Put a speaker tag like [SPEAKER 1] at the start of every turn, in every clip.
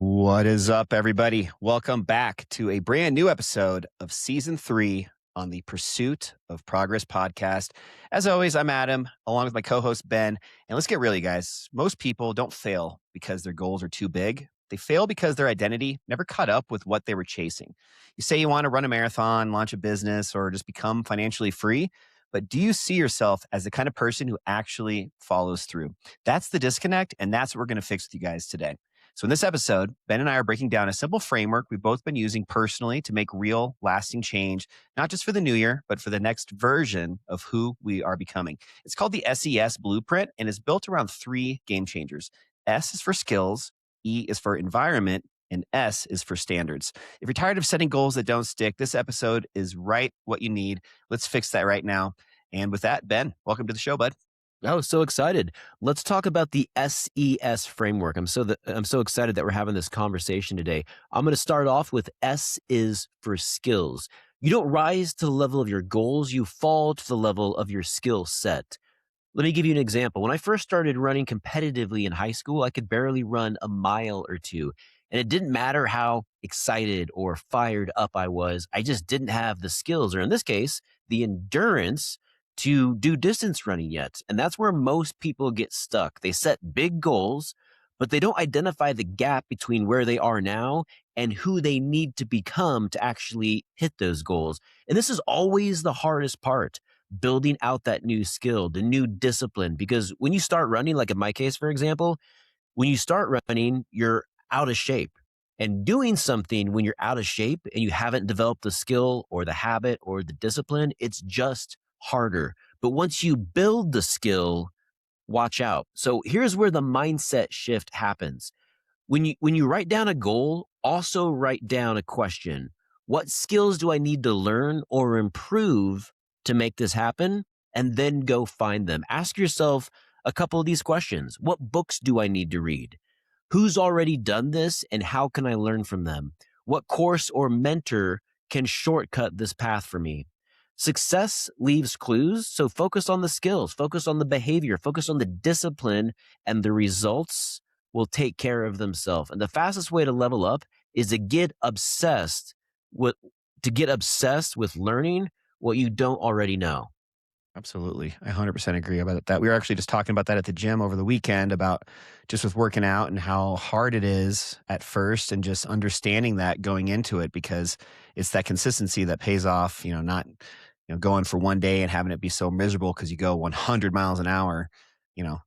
[SPEAKER 1] What is up, everybody? Welcome back to a brand new episode of season 3 on the Pursuit of Progress podcast. As always, I'm Adam, along with my co host, Ben. And let's get real, you guys. Most people don't fail because their goals are too big. They fail because their identity never caught up with what they were chasing. You say you want to run a marathon, launch a business, or just become financially free. But do you see yourself as the kind of person who actually follows through? That's the disconnect. And that's what we're going to fix with you guys today. So, in this episode, Ben and I are breaking down a simple framework we've both been using personally to make real, lasting change, not just for the new year, but for the next version of who we are becoming. It's called the S.E.S blueprint and is built around 3 game changers. S is for skills, E is for environment, and S is for standards. If you're tired of setting goals that don't stick, this episode is right what you need. Let's fix that right now. And with that, Ben, welcome to the show, bud.
[SPEAKER 2] Oh, so excited. Let's talk about the S.E.S framework. I'm so excited that we're having this conversation today. I'm going to start off with S is for skills. You don't rise to the level of your goals, you fall to the level of your skill set. Let me give you an example. When I first started running competitively in high school, I could barely run a mile or two. And it didn't matter how excited or fired up I was. I just didn't have the skills, or in this case, the endurance to do distance running yet. And that's where most people get stuck. They set big goals, but they don't identify the gap between where they are now and who they need to become to actually hit those goals. And this is always the hardest part, building out that new skill, the new discipline. Because when you start running, like in my case, for example, when you start running, you're out of shape. And doing something when you're out of shape and you haven't developed the skill or the habit or the discipline, it's just harder. But once you build the skill, watch out. So here's where the mindset shift happens. When you write down a goal, also write down a question. What skills do I need to learn or improve to make this happen? And then go find them. Ask yourself a couple of these questions. What books do I need to read? Who's already done this and how can I learn from them? What course or mentor can shortcut this path for me? Success leaves clues, so focus on the skills, focus on the behavior, focus on the discipline, and the results will take care of themselves. And the fastest way to level up is with to get obsessed with learning what you don't already know.
[SPEAKER 1] Absolutely. I 100% agree about that. We were actually just talking about that at the gym over the weekend about just with working out and how hard it is at first and just understanding that going into it because it's that consistency that pays off, not going for one day and having it be so miserable because you go 100 miles an hour,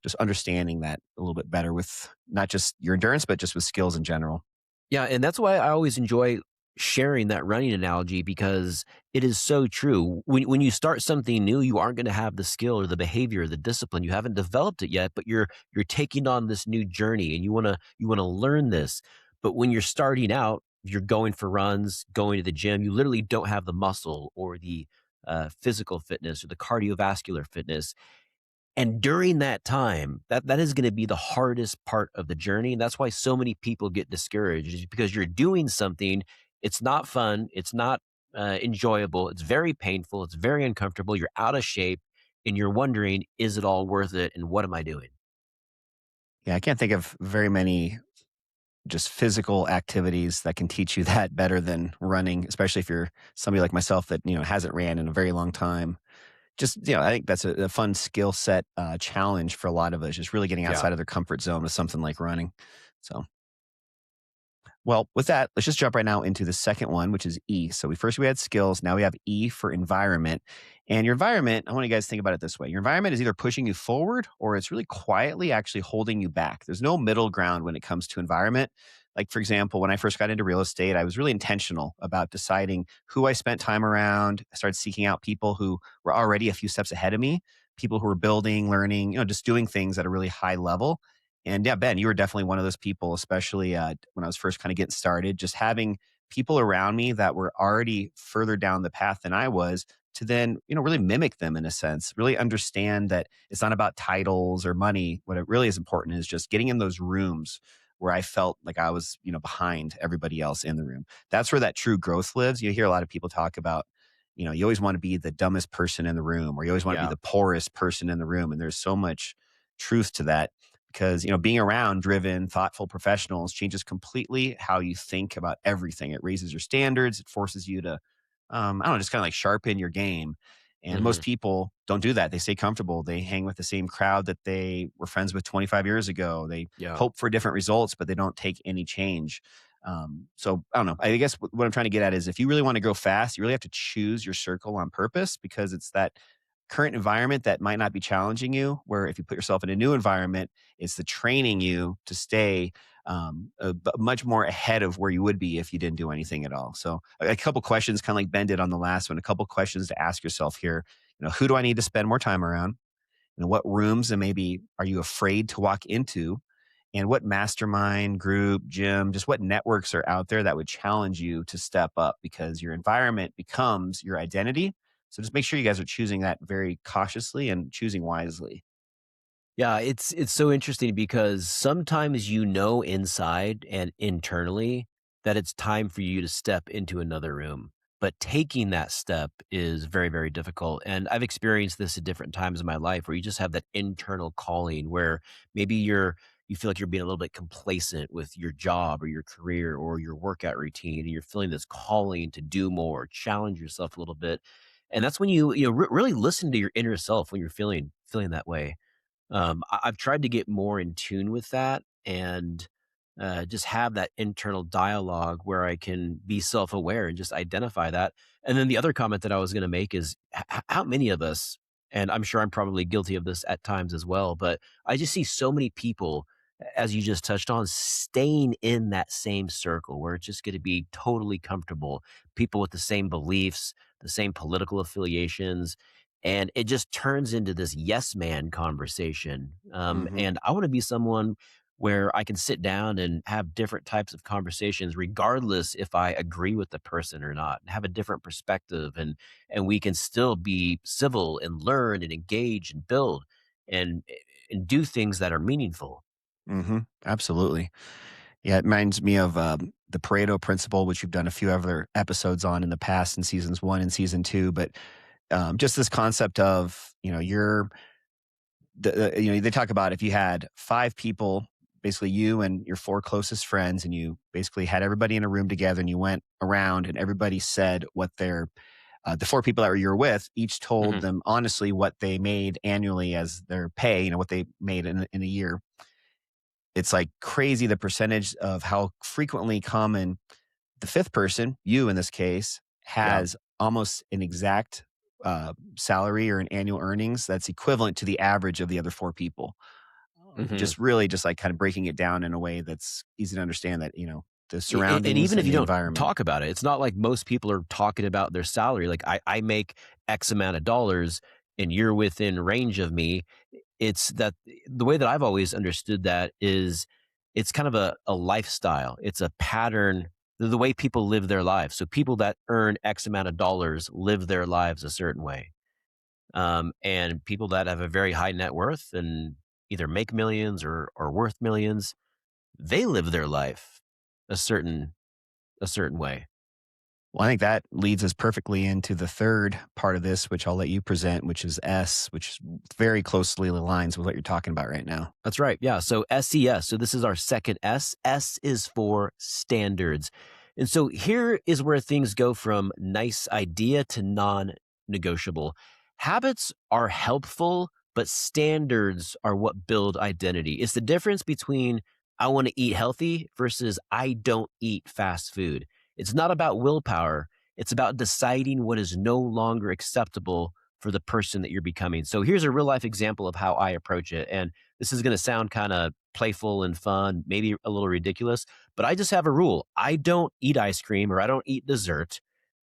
[SPEAKER 1] just understanding that a little bit better with not just your endurance, but just with skills in general.
[SPEAKER 2] Yeah, and that's why I always enjoy sharing that running analogy because it is so true. When you start something new, you aren't going to have the skill or the behavior, or the discipline. You haven't developed it yet, but you're taking on this new journey and you want to learn this. But when you're starting out, you're going for runs, going to the gym, you literally don't have the muscle or the physical fitness or the cardiovascular fitness. And during that time, that is going to be the hardest part of the journey. And that's why so many people get discouraged, is because you're doing something. It's not fun. It's not enjoyable. It's very painful. It's very uncomfortable. You're out of shape and you're wondering, is it all worth it? And what am I doing?
[SPEAKER 1] Yeah, I can't think of very many just physical activities that can teach you that better than running, especially if you're somebody like myself that, hasn't ran in a very long time. Just, I think that's a fun skill set challenge for a lot of us, just really getting
[SPEAKER 2] Yeah.
[SPEAKER 1] outside of their comfort zone with something like running. So, well, with that, let's just jump right now into the second one, which is E. So we had skills. Now we have E for environment. And your environment, I want you guys to think about it this way. Your environment is either pushing you forward or it's really quietly actually holding you back. There's no middle ground when it comes to environment. Like, for example, when I first got into real estate, I was really intentional about deciding who I spent time around. I started seeking out people who were already a few steps ahead of me, people who were building, learning, just doing things at a really high level. And yeah, Ben, you were definitely one of those people, especially when I was first kind of getting started, just having people around me that were already further down the path than I was to then, really mimic them in a sense, really understand that it's not about titles or money. What it really is important is just getting in those rooms where I felt like I was, behind everybody else in the room. That's where that true growth lives. You hear a lot of people talk about, you always want to be the dumbest person in the room, or you always want to be
[SPEAKER 2] Yeah.
[SPEAKER 1] the poorest person in the room. And there's so much truth to that because being around driven, thoughtful professionals changes completely how you think about everything. It raises your standards. It forces you to, I don't know, just kind of like sharpen your game. And most
[SPEAKER 2] Mhm.
[SPEAKER 1] people don't do that. They stay comfortable. They hang with the same crowd that they were friends with 25 years ago. They
[SPEAKER 2] Yeah.
[SPEAKER 1] hope for different results, but they don't take any change. So I don't know. I guess what I'm trying to get at is if you really want to go fast, you really have to choose your circle on purpose, because it's that current environment that might not be challenging you. Where if you put yourself in a new environment, it's the training you to stay much more ahead of where you would be if you didn't do anything at all. So a couple questions, kind of like Ben did on the last one, a couple questions to ask yourself here. Who do I need to spend more time around? What rooms and maybe are you afraid to walk into? And what mastermind group, gym, just what networks are out there that would challenge you to step up, because your environment becomes your identity. So just make sure you guys are choosing that very cautiously and choosing wisely.
[SPEAKER 2] Yeah, it's so interesting because sometimes you know inside and internally that it's time for you to step into another room, but taking that step is very, very difficult, and I've experienced this at different times in my life where you just have that internal calling where maybe you feel like you're being a little bit complacent with your job or your career or your workout routine, and you're feeling this calling to do more, challenge yourself a little bit, and that's when really listen to your inner self when you're feeling that way. I've tried to get more in tune with that and just have that internal dialogue where I can be self aware and just identify that. And then the other comment that I was going to make is how many of us, and I'm sure I'm probably guilty of this at times as well, but I just see so many people, as you just touched on, staying in that same circle where it's just going to be totally comfortable. People with the same beliefs, the same political affiliations, and it just turns into this yes man conversation.
[SPEAKER 1] Hmm.
[SPEAKER 2] And I want to be someone where I can sit down and have different types of conversations, regardless if I agree with the person or not, and have a different perspective, and we can still be civil and learn and engage and build and and do things that are meaningful.
[SPEAKER 1] Hmm. Absolutely. Yeah, it reminds me of the Pareto principle, which we've done a few other episodes on in the past in seasons one and season two. But just this concept of they talk about if you had five people, basically you and your four closest friends, and you basically had everybody in a room together, and you went around and everybody said what their the four people that you were with each told
[SPEAKER 2] Hmm.
[SPEAKER 1] them honestly what they made annually as their pay, what they made in a year. It's like crazy the percentage of how frequently common the fifth person, you in this case,
[SPEAKER 2] Yeah.
[SPEAKER 1] has almost an exact salary or an annual earnings that's equivalent to the average of the other four people.
[SPEAKER 2] Hmm.
[SPEAKER 1] Just really just like kind of breaking it down in a way that's easy to understand, that, the
[SPEAKER 2] And
[SPEAKER 1] surroundings
[SPEAKER 2] even if
[SPEAKER 1] and
[SPEAKER 2] you
[SPEAKER 1] the
[SPEAKER 2] don't
[SPEAKER 1] environment.
[SPEAKER 2] talk about it, it's not like most people are talking about their salary. Like I make X amount of dollars and you're within range of me. It's that the way that I've always understood that is it's kind of a lifestyle. It's a pattern, the way people live their lives. So people that earn X amount of dollars live their lives a certain way. And people that have a very high net worth and either make millions or worth millions, they live their life a certain way.
[SPEAKER 1] Well, I think that leads us perfectly into the third part of this, which I'll let you present, which is S, which very closely aligns with what you're talking about right now.
[SPEAKER 2] That's right. Yeah. So SES. So this is our second S. S is for standards. And so here is where things go from nice idea to non negotiable. Habits are helpful, but standards are what build identity. It's the difference between I want to eat healthy versus I don't eat fast food. It's not about willpower, it's about deciding what is no longer acceptable for the person that you're becoming. So here's a real life example of how I approach it. And this is going to sound kind of playful and fun, maybe a little ridiculous, but I just have a rule. I don't eat ice cream or I don't eat dessert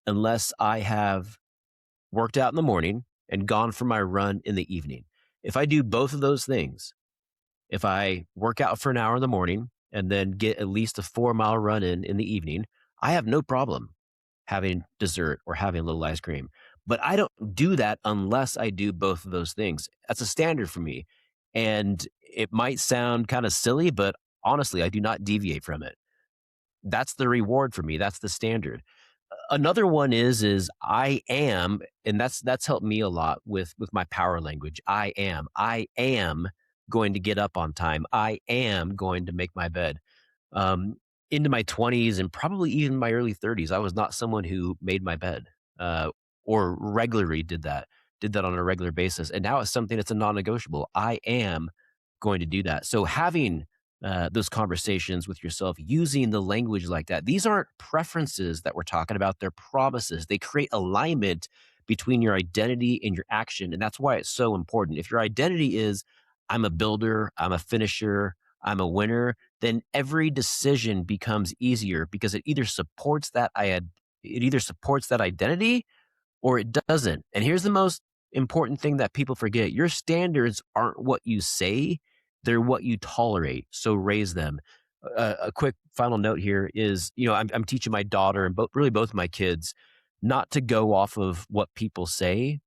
[SPEAKER 2] unless I have worked out in the morning and gone for my run in the evening. If I do both of those things, if I work out for an hour in the morning and then get at least a 4 mile run in the evening, I have no problem having dessert or having a little ice cream. But I don't do that unless I do both of those things. That's a standard for me. And it might sound kind of silly, but honestly, I do not deviate from it. That's the reward for me. That's the standard. Another one is I am, and that's helped me a lot with my power language. I am going to get up on time. I am going to make my bed. Um, into my 20s and probably even my early 30s, I was not someone who made my bed, or regularly did that on a regular basis. And now it's something that's a non-negotiable. I am going to do that. So having those conversations with yourself, using the language like that, these aren't preferences that we're talking about. They're promises. They create alignment between your identity and your action. And that's why it's so important. If your identity is, I'm a builder, I'm a finisher, I'm a winner, then every decision becomes easier because it either supports that identity or it doesn't. And here's the most important thing that people forget. Your standards aren't what you say, they're what you tolerate. So raise them. A quick final note here is, I'm teaching my daughter and really both of my kids not to go off of what people say,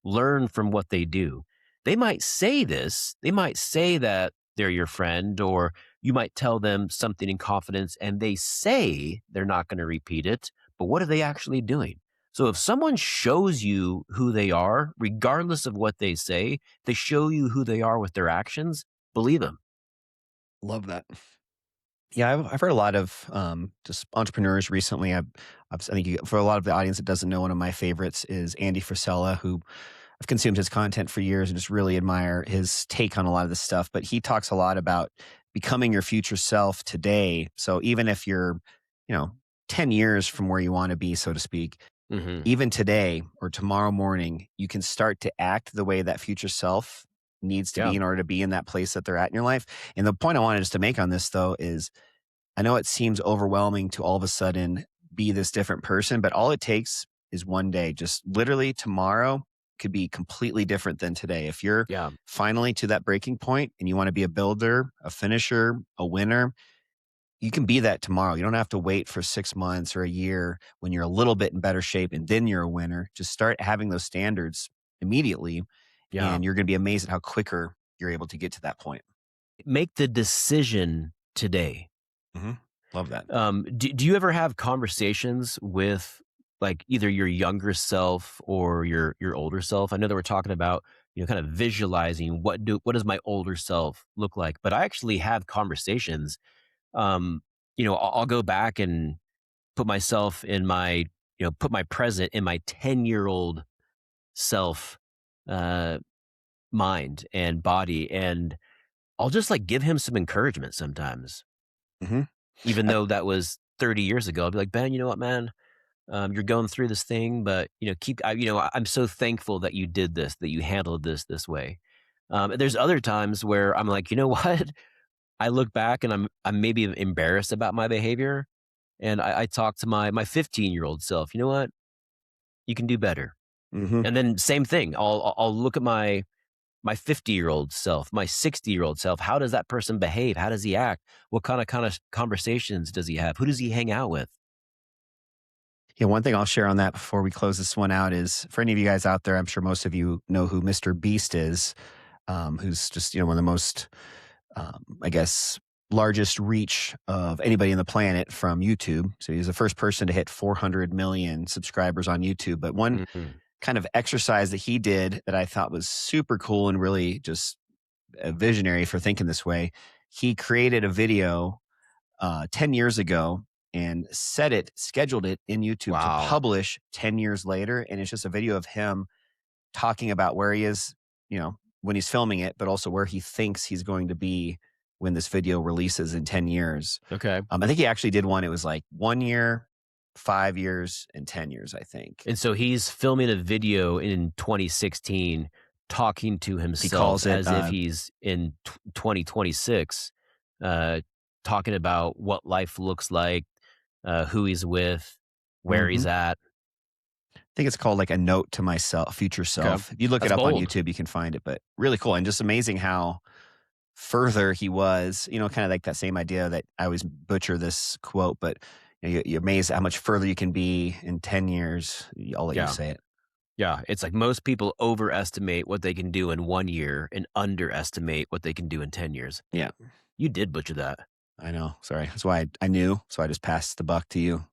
[SPEAKER 2] learn from what they do. They might say this, they might say that they're your friend, or you might tell them something in confidence and they say they're not going to repeat it. But what are they actually doing? So if someone shows you who they are, regardless of what they say, they show you who they are with their actions, believe them.
[SPEAKER 1] Love that. Yeah, I've heard a lot of just entrepreneurs recently. I think for a lot of the audience that doesn't know, one of my favorites is Andy Frisella, who I've consumed his content for years and just really admire his take on a lot of this stuff. But he talks a lot about becoming your future self today. So even if you're, you know, 10 years from where you want to be, so to speak,
[SPEAKER 2] Hmm.
[SPEAKER 1] even today or tomorrow morning, you can start to act the way that future self needs to
[SPEAKER 2] Yeah.
[SPEAKER 1] be in order to be in that place that they're at in your life. And the point I wanted us to make on this, though, is I know it seems overwhelming to all of a sudden be this different person, but all it takes is one day. Just literally tomorrow could be completely different than today. If you're
[SPEAKER 2] Yeah.
[SPEAKER 1] finally to that breaking point and you want to be a builder, a finisher, a winner, you can be that tomorrow. You don't have to wait for 6 months or a year when you're a little bit in better shape and then you're a winner. Just start having those standards immediately,
[SPEAKER 2] Yeah.
[SPEAKER 1] and you're going to be amazed at how quicker you're able to get to that point.
[SPEAKER 2] Make the decision today.
[SPEAKER 1] Hmm. Love that.
[SPEAKER 2] Do you ever have conversations with like either your younger self or your older self? I know that we're talking about, kind of visualizing what does my older self look like, but I actually have conversations. Um, I'll go back and put myself in put my present in my 10-year-old self, uh, mind and body, and I'll just like give him some encouragement sometimes,
[SPEAKER 1] Hmm.
[SPEAKER 2] even though that was 30 years ago. I'll be like, Ben, you know what, man? You're going through this thing, but I'm so thankful that you did this, that you handled this way. And there's other times where I'm like, you know what? I look back and I'm maybe embarrassed about my behavior, and I talk to my 15-year-old self. You know what? You can do better.
[SPEAKER 1] Hmm.
[SPEAKER 2] And then same thing. I'll look at my 50-year-old self, my 60-year-old self. How does that person behave? How does he act? What kind of conversations does he have? Who does he hang out with?
[SPEAKER 1] Yeah, one thing I'll share on that before we close this one out is for any of you guys out there, I'm sure most of you know who Mr. Beast is, who's just one of the most, I guess, largest reach of anybody on the planet from YouTube. So he's the first person to hit 400 million subscribers on YouTube. But one
[SPEAKER 2] Mhm.
[SPEAKER 1] kind of exercise that he did that I thought was super cool and really just a visionary for thinking this way, he created a video 10 years ago and scheduled it in YouTube to
[SPEAKER 2] Wow.
[SPEAKER 1] publish 10 years later. And it's just a video of him talking about where he is, when he's filming it, but also where he thinks he's going to be when this video releases in 10 years.
[SPEAKER 2] Okay.
[SPEAKER 1] I think he actually did one. It was like 1 year, 5 years, and 10 years, I think.
[SPEAKER 2] And so he's filming a video in 2016 talking to
[SPEAKER 1] He
[SPEAKER 2] himself
[SPEAKER 1] calls it,
[SPEAKER 2] as if he's in 2026, uh, talking about what life looks like, who he's with, where he's
[SPEAKER 1] mhm.
[SPEAKER 2] at.
[SPEAKER 1] I think it's called like a note to myself, future
[SPEAKER 2] Okay.
[SPEAKER 1] self. If you look it
[SPEAKER 2] That's
[SPEAKER 1] up on
[SPEAKER 2] bold.
[SPEAKER 1] YouTube, you can find it, but really cool. And just amazing how further he was, kind of like that same idea that I always butcher this quote, but you're amazed at how much further you can be in 10 years. I'll let you
[SPEAKER 2] Yeah.
[SPEAKER 1] say it.
[SPEAKER 2] Yeah. It's like most people overestimate what they can do in 1 year and underestimate what they can do in 10 years.
[SPEAKER 1] Yeah,
[SPEAKER 2] You did butcher that.
[SPEAKER 1] I know. Sorry. That's why I knew. So I just passed the buck to you.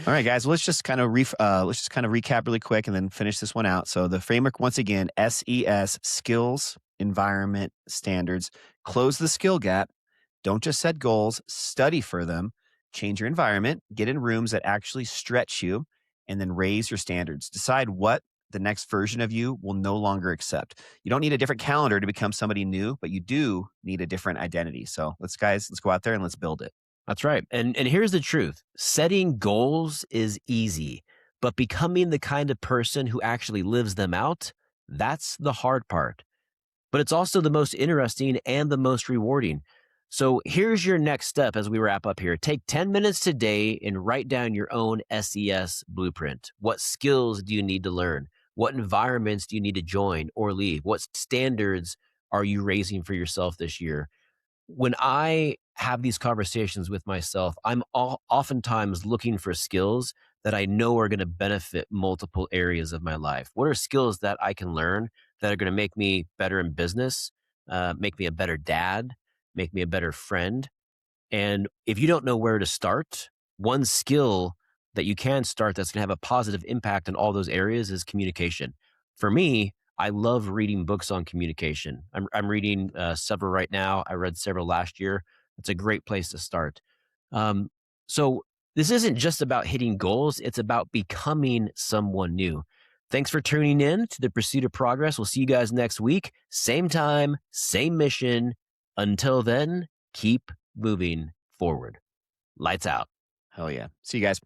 [SPEAKER 1] All right, guys. Well, let's just kind of recap really quick and then finish this one out. So the framework, once again, SES, skills, environment, standards. Close the skill gap. Don't just set goals, study for them. Change your environment, get in rooms that actually stretch you, and then raise your standards. Decide what the next version of you will no longer accept. You don't need a different calendar to become somebody new, but you do need a different identity. So let's go out there and let's build it.
[SPEAKER 2] That's right. And here's the truth. Setting goals is easy, but becoming the kind of person who actually lives them out, that's the hard part. But it's also the most interesting and the most rewarding. So here's your next step as we wrap up here. Take 10 minutes today and write down your own SES blueprint. What skills do you need to learn? What environments do you need to join or leave? What standards are you raising for yourself this year? When I have these conversations with myself, oftentimes looking for skills that I know are going to benefit multiple areas of my life. What are skills that I can learn that are going to make me better in business, make me a better dad, make me a better friend? And if you don't know where to start, one skill that you can start that's going to have a positive impact in all those areas is communication. For me, I love reading books on communication. I'm reading several right now. I read several last year. It's a great place to start. Um, so this isn't just about hitting goals, it's about becoming someone new. Thanks for tuning in to the Pursuit of Progress. We'll see you guys next week. Same time, same mission. Until then, keep moving forward. Lights out.
[SPEAKER 1] Hell yeah. See you guys.